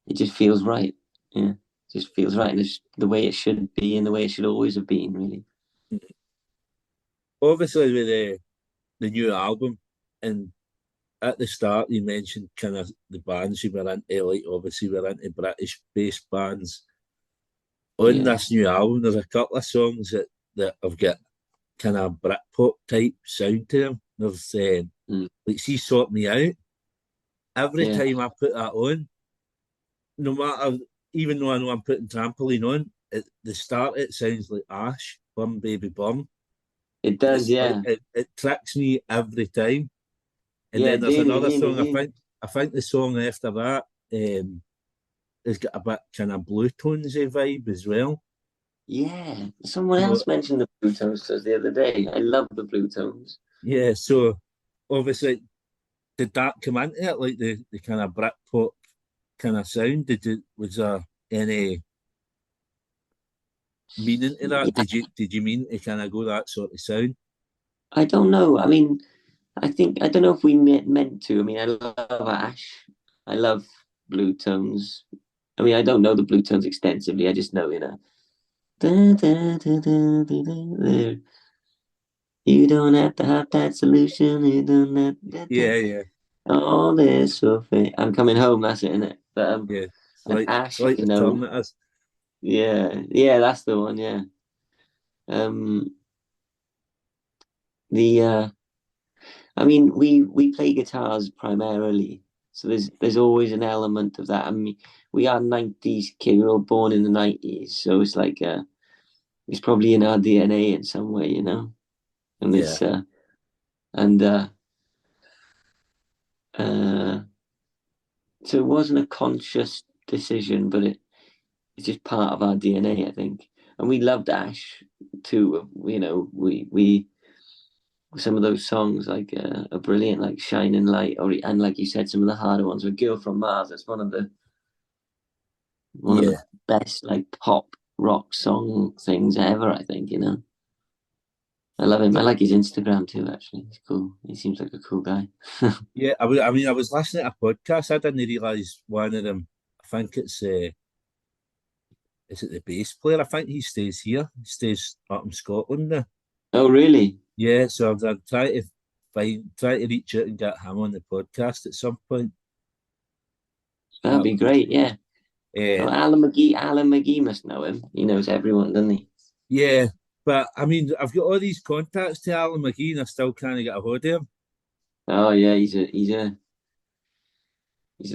it just feels right. Yeah, it just feels right. And it's the way it should be and the way it should always have been, really. Obviously, with the new album, and at the start, you mentioned kind of the bands you were into, like obviously we're into British-based bands. On this new album, there's a couple of songs that have got kind of Britpop type sound to them. There's like "See Sort Me Out." Every time I put that on, no matter, even though I know I'm putting Trampoline on, at the start it sounds like Ash, Burn Baby Burn. It does, it tricks me every time. And then there's another song. I think the song after that has got a bit kind of Blue Tonesy vibe as well. Yeah, someone else mentioned the Blue Tones the other day. I love the Blue Tones. Yeah, so obviously, did that come into it, like the kind of Britpop kind of sound? Was there any meaning to that? Yeah. Did you mean to kind of go that sort of sound? I don't know. I mean, I don't know if we meant to. I mean, I love Ash. I love Blue Tones. I mean, I don't know the Blue Tones extensively. I just know, you don't have to have that solution. You don't have yeah. All this so I'm coming home. That's it, isn't it? But like Ash, like the term it is. Yeah, that's the one. Yeah. I mean, we play guitars primarily, so there's always an element of that. I mean, we are 90s kids. We were all born in the 90s, so it's like it's probably in our DNA in some way, And it's so it wasn't a conscious decision, but it's just part of our DNA, I think. And we loved Ash too. We some of those songs like are brilliant, like "Shining Light," and like you said, some of the harder ones. With "Girl from Mars," it's one of the best like pop rock song things ever. I think I love him. I like his Instagram too. Actually, he's cool. He seems like a cool guy. Yeah, I mean, I was listening to a podcast. I didn't realise one of them. I think it's is it the bass player? I think he stays here. He stays up in Scotland now. Oh, really? Yeah. So I'm trying to reach out and get him on the podcast at some point. That'd be great. Yeah. Alan McGee must know him. He knows everyone, doesn't he? Yeah, but I mean, I've got all these contacts to Alan McGee, and I still can't get a hold of him. Oh yeah, he's a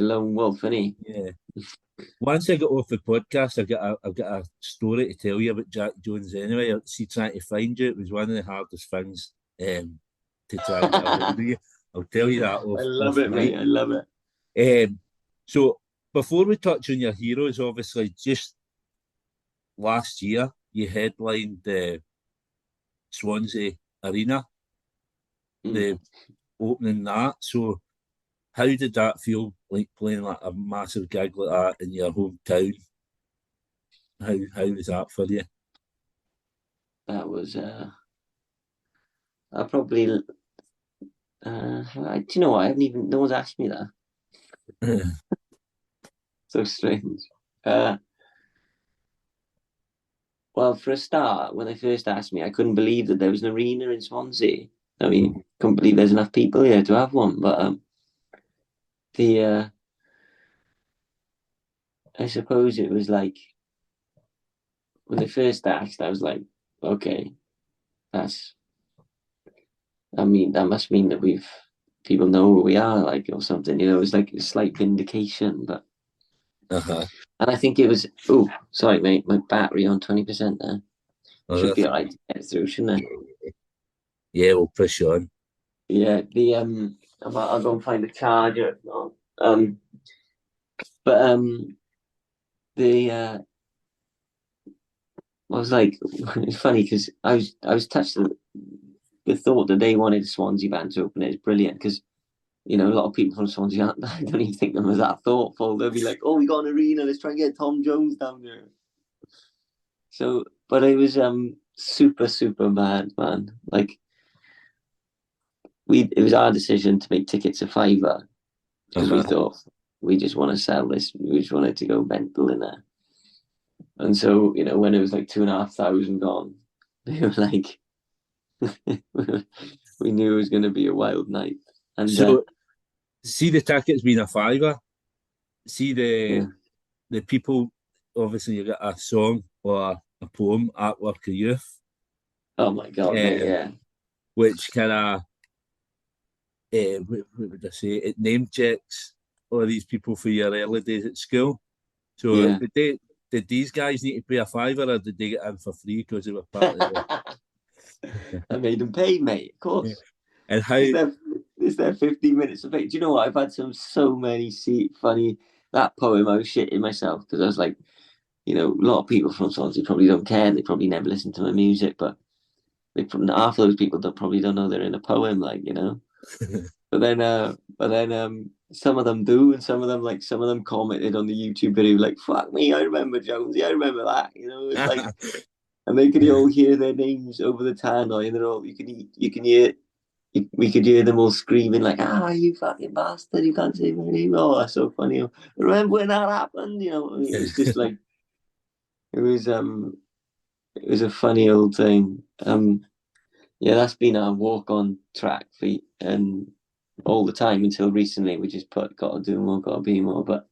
lone wolf, isn't he? Yeah. Once I get off the podcast, I've got a story to tell you about Jack Jones. Anyway, see, trying to find you, it was one of the hardest things to try and get a hold of you. I'll tell you that. I love it, mate. I love it. So before we touch on your heroes, obviously, just last year you headlined the Swansea Arena, the opening that. So how did that feel, like playing like a massive gig like that in your hometown? How was that for you? That was I probably do you know what? I haven't even, no one's asked me that. So strange. Well, for a start, when they first asked me, I couldn't believe that there was an arena in Swansea. I mean, couldn't believe there's enough people here to have one. But I suppose it was like when they first asked, I was like, okay, that must mean that people know who we are, like, or something. It's like a slight vindication, but. And I think it was. Oh, sorry, mate. My battery on 20% there. Should be alright to get through, shouldn't it? Yeah, we'll push on. Yeah, I'll go and find the charger. If not. But the I was like, it's funny because I was touched that the thought that they wanted a Swansea band to open it is brilliant because a lot of people from Swansea aren't, I don't even think them as that thoughtful. They'll be like, oh, we got an arena, let's try and get Tom Jones down there. So, but it was super, super mad, man. Like it was our decision to make tickets a fiver because we thought we just want to sell this. We just wanted to go mental in there. And so, when it was like 2,500 gone, they were like, we knew it was going to be a wild night. And so, see the tickets being a fiver. See the people. Obviously, you get a song or a poem, artwork of youth. Oh my god, mate, yeah. Which kind of, what would I say? It name checks all these people for your early days at school. So did these guys need to pay a fiver, or did they get in for free because they were part of it? I made them pay, mate. Of course. Yeah. And how is there 15 minutes of it? Do you know what? I've had so many funny that poem. I was shitting myself because I was like, a lot of people from Swansea probably don't care. They probably never listen to my music, but half of those people probably don't know they're in a poem, but then some of them do, and some of them commented on the YouTube video like, "Fuck me, I remember Jonesy, I remember that." It's like, and they could all hear their names over the tannoy, and they're all we could hear them all screaming like, "Ah, you fucking bastard! You can't say my name." Oh, that's so funny. Remember when that happened? It was just like it was a funny old thing. Yeah, that's been our walk on track feet and all the time until recently. We just gotta do more, gotta be more. But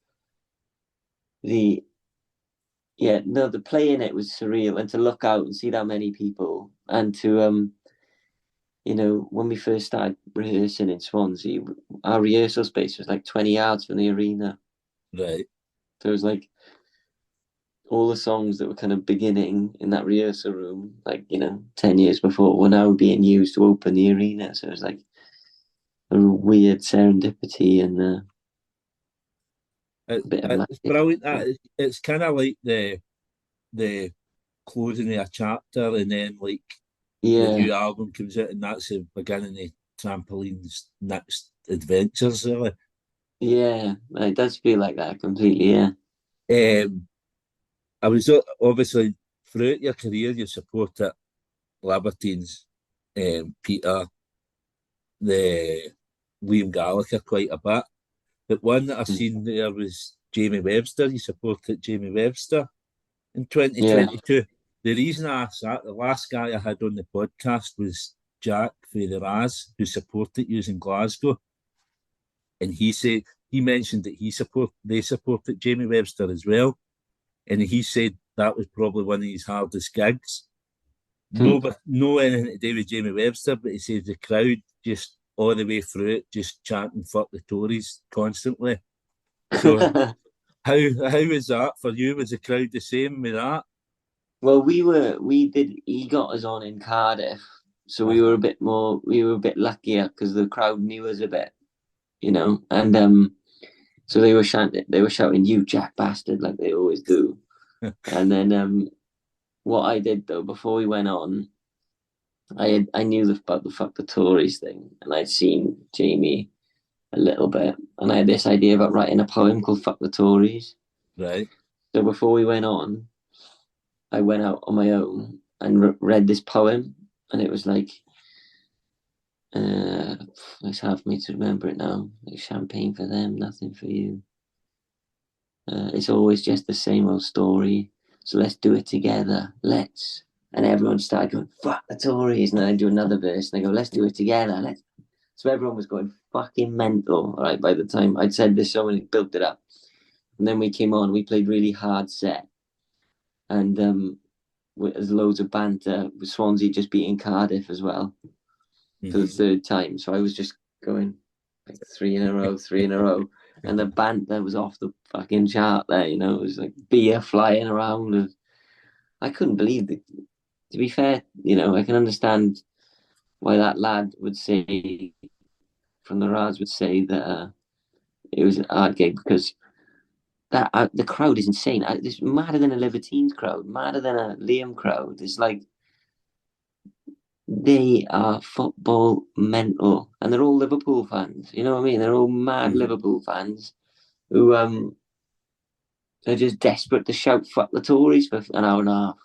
the play in it was surreal, and to look out and see that many people, and to when we first started rehearsing in Swansea, our rehearsal space was like 20 yards from the arena. Right. So it was like all the songs that were kind of beginning in that rehearsal room, 10 years before, were now being used to open the arena. So it was like a weird serendipity and a bit of magic. It's brilliant. It's kind of like the closing of a chapter, and then the new album comes out, and that's the beginning of Trampoline's next adventures, really. Yeah, it does feel like that completely. Yeah. I was obviously throughout your career, you supported Libertines, Peter, the Liam Gallagher quite a bit. But one that I've seen there was Jamie Webster. You supported Jamie Webster in 2022. Yeah. The reason I asked that, the last guy I had on the podcast was Jack for the Raz, who supported you in Glasgow. And he mentioned that they supported Jamie Webster as well. And he said that was probably one of his hardest gigs. No anything to do with Jamie Webster, but he says the crowd just all the way through it, just chanting "fuck the Tories" constantly. So how was that for you? Was the crowd the same with that? Well, he got us on in Cardiff, so we were a bit luckier because the crowd knew us a bit, and so they were shouting, "You Jack bastard," like they always do. And then what I did though, before we went on, I knew about the "fuck the Tories" thing, and I'd seen Jamie a little bit, and I had this idea about writing a poem called "Fuck the Tories." Right. So before we went on, I went out on my own and read this poem, and it was like, it's hard for me to remember it now. Like, champagne for them, nothing for you. It's always just the same old story. So let's do it together. Let's. And everyone started going, "Fuck the Tories." And then I do another verse and I go, "Let's do it together." So everyone was going fucking mental. All right. By the time I'd said this, someone built it up. And then we came on, we played really hard set. And there's loads of banter with Swansea just beating Cardiff as well for the third time. So I was just going like three in a row. And the banter was off the fucking chart there, it was like beer flying around. And I couldn't believe it. To be fair, I can understand why that lad would say from the Rads would say that it was a hard gig because that the crowd is insane. It's madder than a Libertines crowd, madder than a Liam crowd. It's like they are football mental, and they're all Liverpool fans. You know what I mean? They're all mad Liverpool fans who are just desperate to shout "fuck the Tories" for an hour and a half.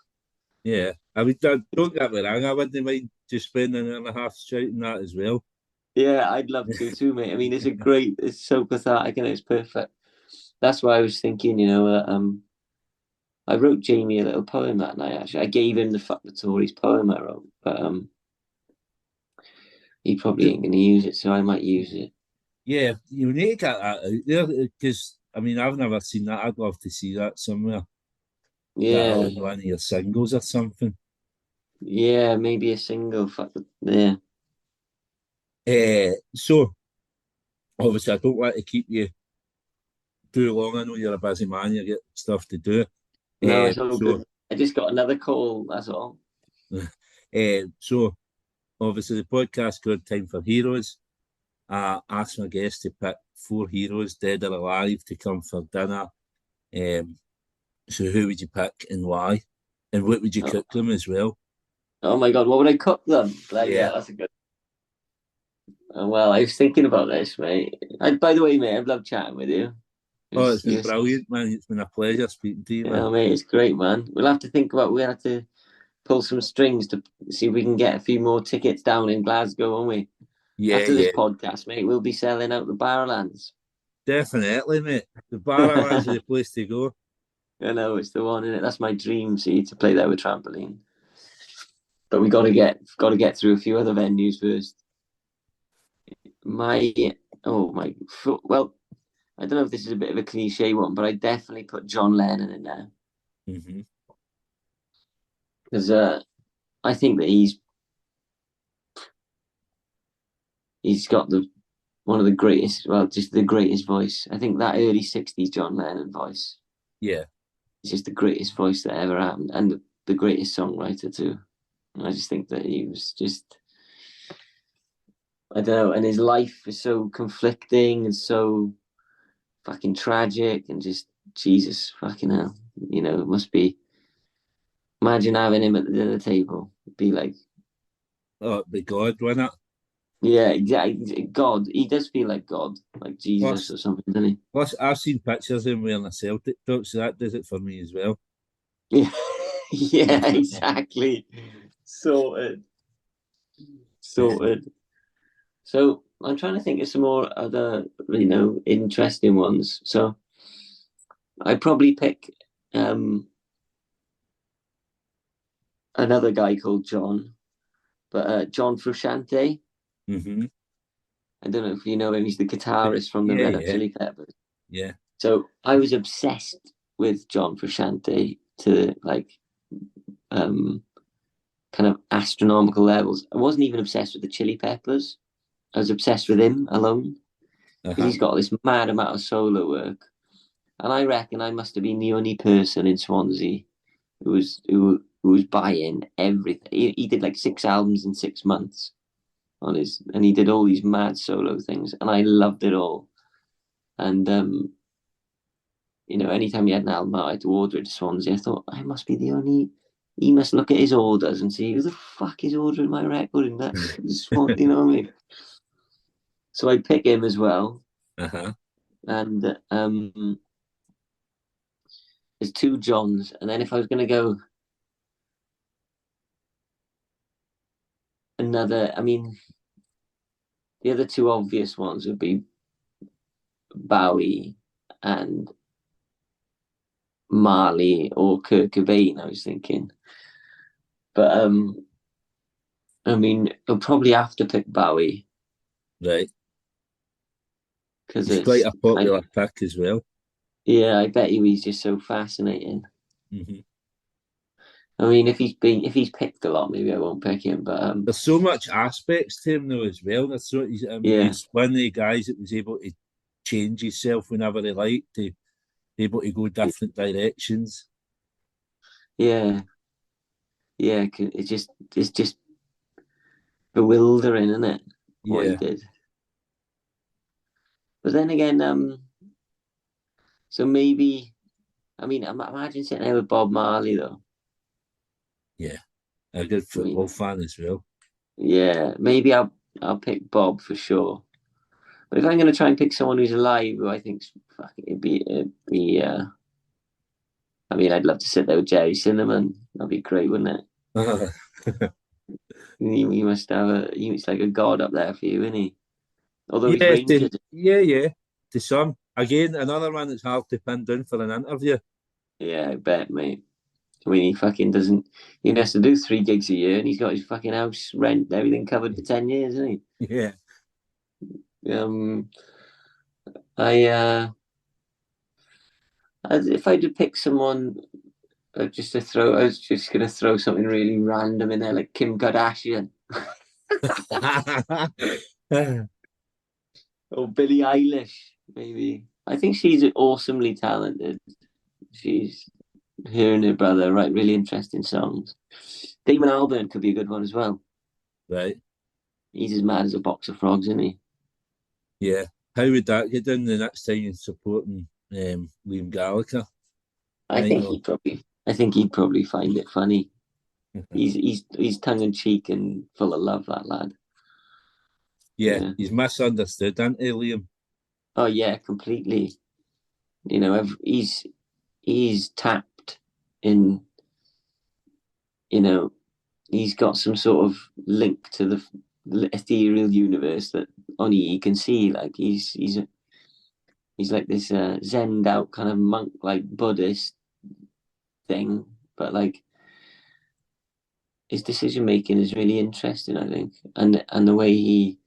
Yeah, I mean, don't get me wrong, I wouldn't mind just spending an hour and a half shouting that as well. Yeah, I'd love to too, mate. I mean, it's so cathartic and it's perfect. That's why I was thinking, I wrote Jamie a little poem that night. Actually, I gave him the "fuck the Tories" poem I wrote, but he probably ain't going to use it, so I might use it. Yeah, you need to get that out there because I mean, I've never seen that. I'd love to see that somewhere. Yeah, On one of your singles or something. yeah, maybe a single. Fuck the, yeah. So obviously, I don't want to keep you too long. I know you're a busy man. You get stuff to do. No, it's all good. I just got another call. That's all. So obviously, the podcast called Time for Heroes. I asked my guests to pick 4 heroes, dead or alive, to come for dinner. So who would you pick and why? And what would you cook them as well? Oh my God, what would I cook them? Yeah, that's a good. Well, I was thinking about this, mate. By the way, mate, I've loved chatting with you. It's been brilliant, man. It's been a pleasure speaking to you, man. Yeah, mate, it's great, man. We'll have to pull some strings to see if we can get a few more tickets down in Glasgow, won't we? Yeah, After this podcast, mate, we'll be selling out the Barrowlands. Definitely, mate. The Barrowlands is the place to go. I know, it's the one, isn't it? That's my dream, see, to play there with Trampoline. But we got to get through a few other venues first. Well, I don't know if this is a bit of a cliche one, but I definitely put John Lennon in there because I think that he's got one of the greatest, well, just the greatest voice. I think that early '60s John Lennon voice, Yeah, it's just the greatest voice that ever happened, and the greatest songwriter too. And I just think that he was just, I don't know, and his life is so conflicting and so fucking tragic, and just Jesus fucking hell, it must be. Imagine having him at the dinner table. It'd be like, oh, the God, wouldn't it? yeah, exactly. God, he does feel like God, like Jesus or something, doesn't he? Plus, I've seen pictures of him wearing a Celtic top, so that does it for me as well. Yeah, yeah, exactly. Sorted. So I'm trying to think of some more other, interesting ones. So I'd probably pick another guy called John, but John Frusciante. I don't know if you know him. He's the guitarist from the Red Hot Chili Peppers. Yeah. So I was obsessed with John Frusciante to kind of astronomical levels. I wasn't even obsessed with the Chili Peppers. I was obsessed with him alone because he's got this mad amount of solo work, and I reckon I must have been the only person in Swansea who was buying everything. He did like 6 albums in 6 months and he did all these mad solo things, and I loved it all. And anytime he had an album out, I had to order it to Swansea. I thought I must be the only. He must look at his orders and see who the fuck is ordering my record in that Swan. You know what I mean? So I pick him as well. And there's 2 Johns, and then if I was going to go another, I mean, the other 2 obvious ones would be Bowie and Marley or Kurt Cobain, I was thinking. But I mean, I'll probably have to pick Bowie. Right. Because it's quite a popular pick as well. Yeah, I bet you he's just so fascinating. I mean, if he's picked a lot, maybe I won't pick him. But there's so much aspects to him though as well. He's one of the guys that was able to change himself whenever he liked, to be able to go different directions. Yeah, it's just bewildering, isn't it? What he Yeah. did. But then again, so maybe, I mean, imagine sitting there with Bob Marley though. Yeah. A good football fan as well. Yeah, maybe I'll pick Bob for sure. But if I'm going to try and pick someone who's alive, who I think, fuck, it'd be. I mean, I'd love to sit there with Jerry Cinnamon. That'd be great, wouldn't it? He must have he's like a god up there for you, isn't he? Although he's Yeah, Rangers. yeah. To some. Again, another one that's hard to pin down for an interview. Yeah, I bet, mate. I mean, he fucking doesn't. He has to do 3 gigs a year, and he's got his fucking house rent, everything covered for 10 years, isn't he? Yeah. If I did pick someone just to throw, I was just gonna throw something really random in there, like Kim Kardashian or Billie Eilish, maybe. I think she's awesomely talented. She's her and her brother write really interesting songs. Damon Albarn could be a good one as well. Right. He's as mad as a box of frogs, isn't he? Yeah. How would that get done the next time you're supporting Liam Gallagher? I think he'd probably find it funny. He's tongue in cheek and full of love, that lad. Yeah. He's misunderstood, isn't he, Liam? Oh yeah, completely. You know, he's tapped in. You know, he's got some sort of link to the ethereal universe that only he can see. Like he's like this zened out kind of monk, like Buddhist thing, but like his decision making is really interesting, I think, and the way he,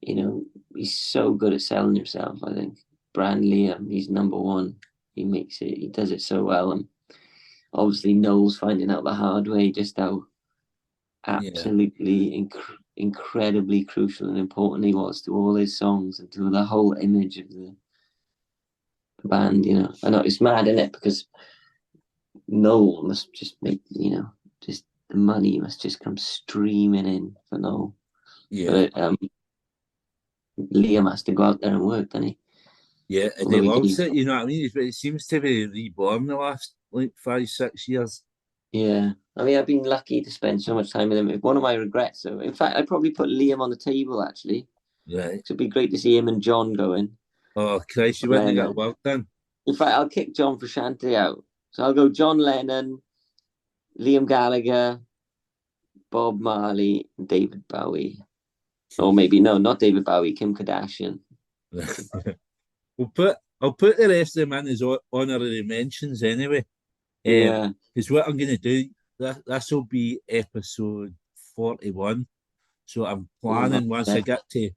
you know, he's so good at selling himself. I think brand Liam, he's number one. He does it so well, and obviously Noel's finding out the hard way just how absolutely incredibly crucial and important he was to all his songs and to the whole image of the band. You know, I know it's mad, isn't it? Because Noel must just make, you know, just the money must just come streaming in for Noel. Yeah. But Liam has to go out there and work, doesn't he? Yeah, and he loves it, you know what I mean? It seems to be reborn the last like 5-6 years. Yeah. I mean, I've been lucky to spend so much time with him. It's one of my regrets. So, in fact, I'd probably put Liam on the table, actually. Right. It'd be great to see him and John going. Oh, Christ, you wouldn't get work done. In fact, I'll kick John Frusciante out. So I'll go John Lennon, Liam Gallagher, Bob Marley, and David Bowie. Or maybe, no, not David Bowie, Kim Kardashian. I'll put the rest of them in as honorary mentions anyway. Yeah. Because what I'm going to do, this will be episode 41. So I'm planning once I get to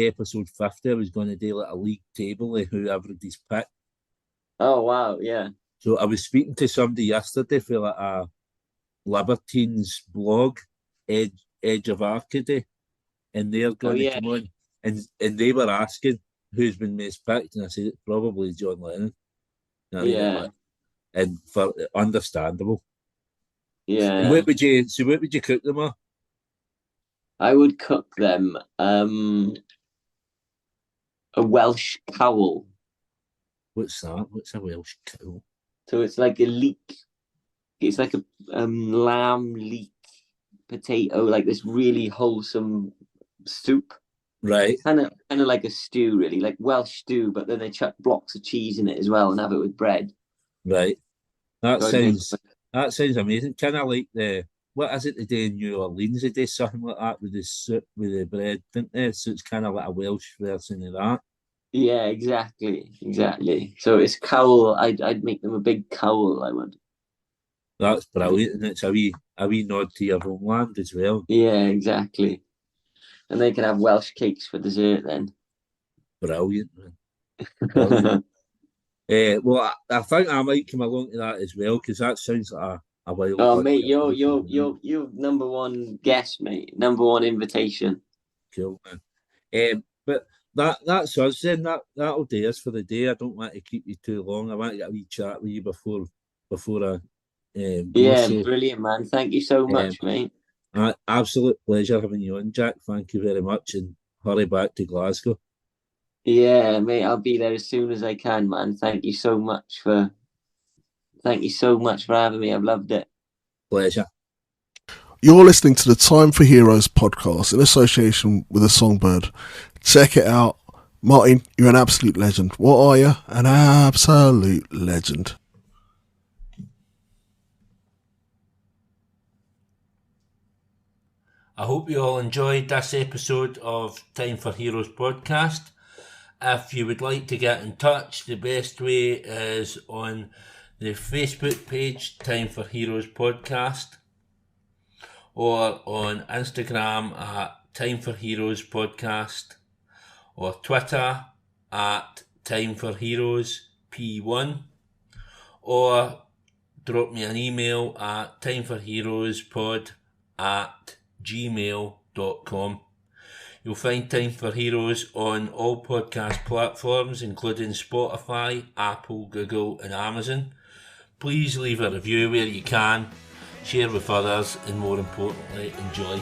episode 50, I was going to do like a league table of who everybody's picked. Oh wow, yeah. So I was speaking to somebody yesterday for like a Libertines blog, Edge of Arcady, and they're going to come on, and they were asking who's been most picked, and I said it's probably John Lennon. And for understandable. Yeah. And what would you cook them on? I would cook them a Welsh cowl. What's that? What's a Welsh cowl? So it's like a leek. It's like a lamb leek potato, like this really wholesome soup. Right. Kind of like a stew, really, like Welsh stew, but then they chuck blocks of cheese in it as well and have it with bread. Right. That sounds amazing. Kind of like what is it they do in New Orleans? They do something like that with the soup with the bread, don't they? So it's kind of like a Welsh version of that. Yeah, exactly. So it's cowl. I'd make them a big cowl. I would. That's brilliant, and it's a wee nod to your homeland as well. Yeah, exactly. And they can have Welsh cakes for dessert then. Brilliant, man. Well, I think I might come along to that as well because that sounds like a wild. Oh, mate, you're number one guest, mate. Number one invitation. Cool, man. But that's us then. That'll do us for the day. I don't want to keep you too long. I want to get a wee chat with you before I. Yeah, brilliant, man. Thank you so much, mate. Absolute pleasure having you on, Jack. Thank you very much, and hurry back to Glasgow. Yeah, mate, I'll be there as soon as I can, man. Thank you so much for having me. I've loved it. Pleasure. You're listening to the Time for Heroes podcast in association with the Songbird. Check it out. Martin, you're an absolute legend. What are you? An absolute legend. I hope you all enjoyed this episode of Time for Heroes podcast. If you would like to get in touch, the best way is on the Facebook page, Time for Heroes podcast, or on Instagram at Time for Heroes podcast, or Twitter at Time for Heroes P1, or drop me an email at timeforheroespod@gmail.com. You'll find Time for Heroes on all podcast platforms, including Spotify, Apple, Google and Amazon. Please leave a review where you can, share with others, and more importantly, enjoy.